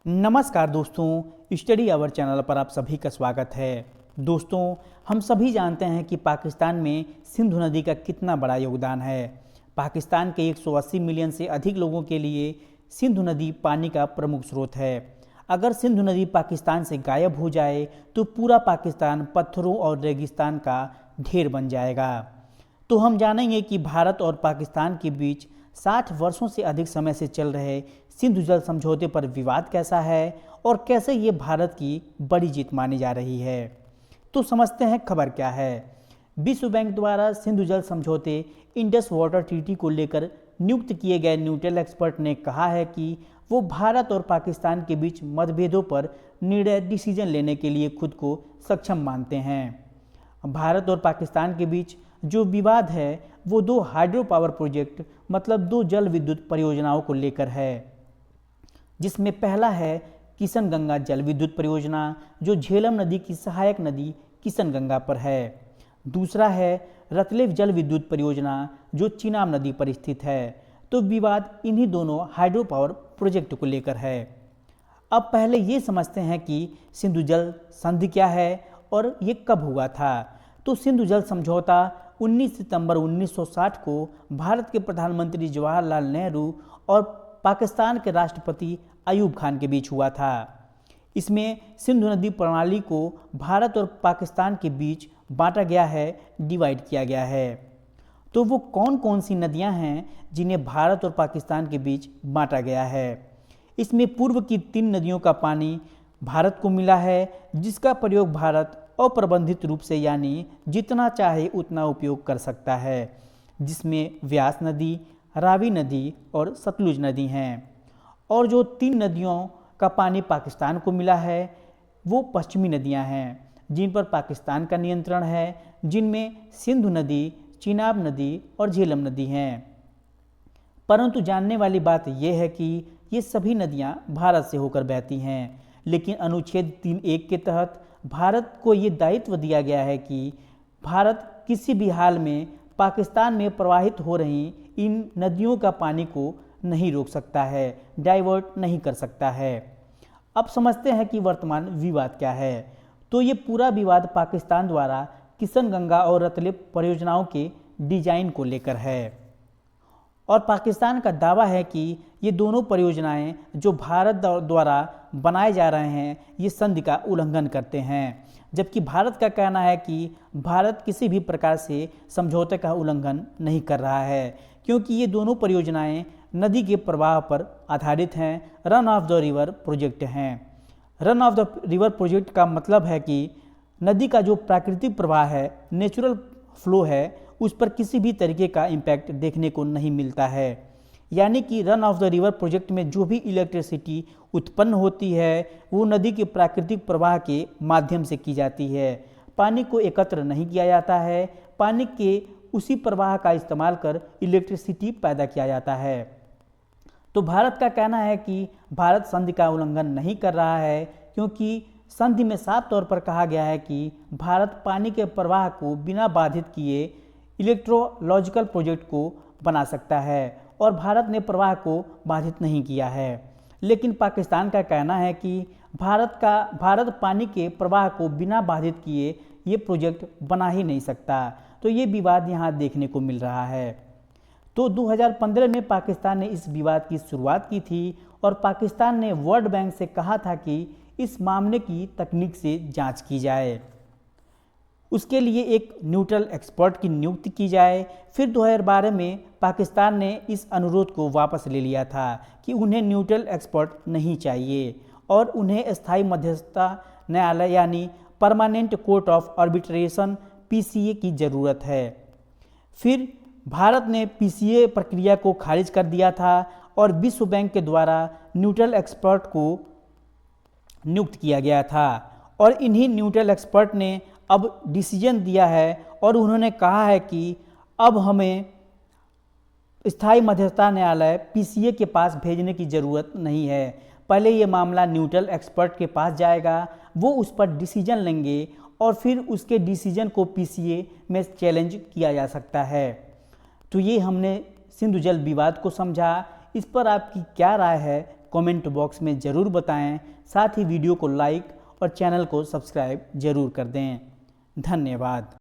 नमस्कार दोस्तों, study our channel पर आप सभी का स्वागत है। दोस्तों, हम सभी जानते हैं कि पाकिस्तान में सिंधु नदी का कितना बड़ा योगदान है। पाकिस्तान के 180 मिलियन से अधिक लोगों के लिए सिंधु नदी पानी का प्रमुख स्रोत है। अगर सिंधु नदी पाकिस्तान से गायब हो जाए तो पूरा पाकिस्तान पत्थरों और रेगिस्तान का ढेर बन जाएगा। तो हम जानेंगे कि भारत और पाकिस्तान के बीच 60 वर्षों से अधिक समय से चल रहे सिंधु जल समझौते पर विवाद कैसा है और कैसे ये भारत की बड़ी जीत मानी जा रही है। तो समझते हैं खबर क्या है। विश्व बैंक द्वारा सिंधु जल समझौते इंडस वाटर ट्रीटी को लेकर नियुक्त किए गए न्यूट्रल एक्सपर्ट ने कहा है कि वो भारत और पाकिस्तान के बीच मतभेदों पर निर्णय डिसीजन लेने के लिए खुद को सक्षम मानते हैं। भारत और पाकिस्तान के बीच जो विवाद है वो दो हाइड्रो पावर प्रोजेक्ट मतलब दो जल विद्युत परियोजनाओं को लेकर है, जिसमें पहला है किशन गंगा जल विद्युत परियोजना जो झेलम नदी की सहायक नदी किशन गंगा पर है। दूसरा है रतलेव जल विद्युत परियोजना जो चिनाब नदी पर स्थित है। तो विवाद इन्हीं दोनों हाइड्रो पावर प्रोजेक्ट को लेकर है। अब पहले ये समझते हैं कि सिंधु जल संधि क्या है और ये कब हुआ था। तो सिंधु जल समझौता 19 सितंबर 1960 को भारत के प्रधानमंत्री जवाहरलाल नेहरू और पाकिस्तान के राष्ट्रपति अयूब खान के बीच हुआ था। इसमें सिंधु नदी प्रणाली को भारत और पाकिस्तान के बीच बांटा गया है, डिवाइड किया गया है। तो वो कौन कौन सी नदियां हैं जिन्हें भारत और पाकिस्तान के बीच बांटा गया है। इसमें पूर्व की 3 नदियों का पानी भारत को मिला है, जिसका प्रयोग भारत अप्रबंधित रूप से यानी जितना चाहे उतना उपयोग कर सकता है, जिसमें व्यास नदी, रावी नदी और सतलुज नदी हैं। और जो 3 नदियों का पानी पाकिस्तान को मिला है वो पश्चिमी नदियां हैं, जिन पर पाकिस्तान का नियंत्रण है, जिनमें सिंधु नदी, चिनाब नदी और झेलम नदी हैं। परंतु जानने वाली बात यह है कि ये सभी नदियां भारत से होकर बहती हैं, लेकिन अनुच्छेद 3(1) के तहत भारत को ये दायित्व दिया गया है कि भारत किसी भी हाल में पाकिस्तान में प्रवाहित हो रही इन नदियों का पानी को नहीं रोक सकता है, डाइवर्ट नहीं कर सकता है। अब समझते हैं कि वर्तमान विवाद क्या है। तो ये पूरा विवाद पाकिस्तान द्वारा किशन गंगा और रतलेव परियोजनाओं के डिजाइन को लेकर है और पाकिस्तान का दावा है कि ये दोनों परियोजनाएं जो भारत द्वारा बनाए जा रहे हैं ये संधि का उल्लंघन करते हैं, जबकि भारत का कहना है कि भारत किसी भी प्रकार से समझौते का उल्लंघन नहीं कर रहा है, क्योंकि ये दोनों परियोजनाएं नदी के प्रवाह पर आधारित हैं, run of the river project हैं। Run of the river project का मतलब है कि नदी का जो प्राकृतिक प्रवाह है, नेचुरल फ्लो है, उस पर किसी भी तरीके का इम्पैक्ट देखने को नहीं मिलता है। यानी कि run of the river project में जो भी इलेक्ट्रिसिटी उत्पन्न होती है वो नदी के प्राकृतिक प्रवाह के माध्यम से की जाती है। पानी को एकत्र नहीं किया जाता है, पानी के उसी प्रवाह का इस्तेमाल कर इलेक्ट्रिसिटी पैदा किया जाता है। तो भारत का कहना है कि भारत संधि का उल्लंघन नहीं कर रहा है, क्योंकि संधि में साफ तौर पर कहा गया है कि भारत पानी के प्रवाह को बिना बाधित किए इलेक्ट्रोलॉजिकल प्रोजेक्ट को बना सकता है और भारत ने प्रवाह को बाधित नहीं किया है। लेकिन पाकिस्तान का कहना है कि भारत पानी के प्रवाह को बिना बाधित किए ये प्रोजेक्ट बना ही नहीं सकता। तो ये विवाद यहाँ देखने को मिल रहा है। तो 2015 में पाकिस्तान ने इस विवाद की शुरुआत की थी और पाकिस्तान ने वर्ल्ड बैंक से कहा था कि इस मामले की तकनीक से जांच की जाए, उसके लिए एक न्यूट्रल एक्सपर्ट की नियुक्ति की जाए। फिर 2012 में पाकिस्तान ने इस अनुरोध को वापस ले लिया था कि उन्हें न्यूट्रल एक्सपर्ट नहीं चाहिए और उन्हें स्थायी मध्यस्थता न्यायालय यानी permanent court of arbitration PCA की ज़रूरत है। फिर भारत ने PCA प्रक्रिया को खारिज कर दिया था और विश्व बैंक के द्वारा न्यूट्रल एक्सपर्ट को नियुक्त किया गया था और इन्हीं न्यूट्रल एक्सपर्ट ने अब डिसीजन दिया है और उन्होंने कहा है कि अब हमें स्थायी मध्यस्थता न्यायालय PCA के पास भेजने की ज़रूरत नहीं है। पहले ये मामला न्यूट्रल एक्सपर्ट के पास जाएगा, वो उस पर डिसीजन लेंगे और फिर उसके डिसीजन को PCA में चैलेंज किया जा सकता है। तो ये हमने सिंधु जल विवाद को समझा। इस पर आपकी क्या राय है कमेंट बॉक्स में ज़रूर बताएं। साथ ही वीडियो को लाइक और चैनल को सब्सक्राइब जरूर कर दें। धन्यवाद।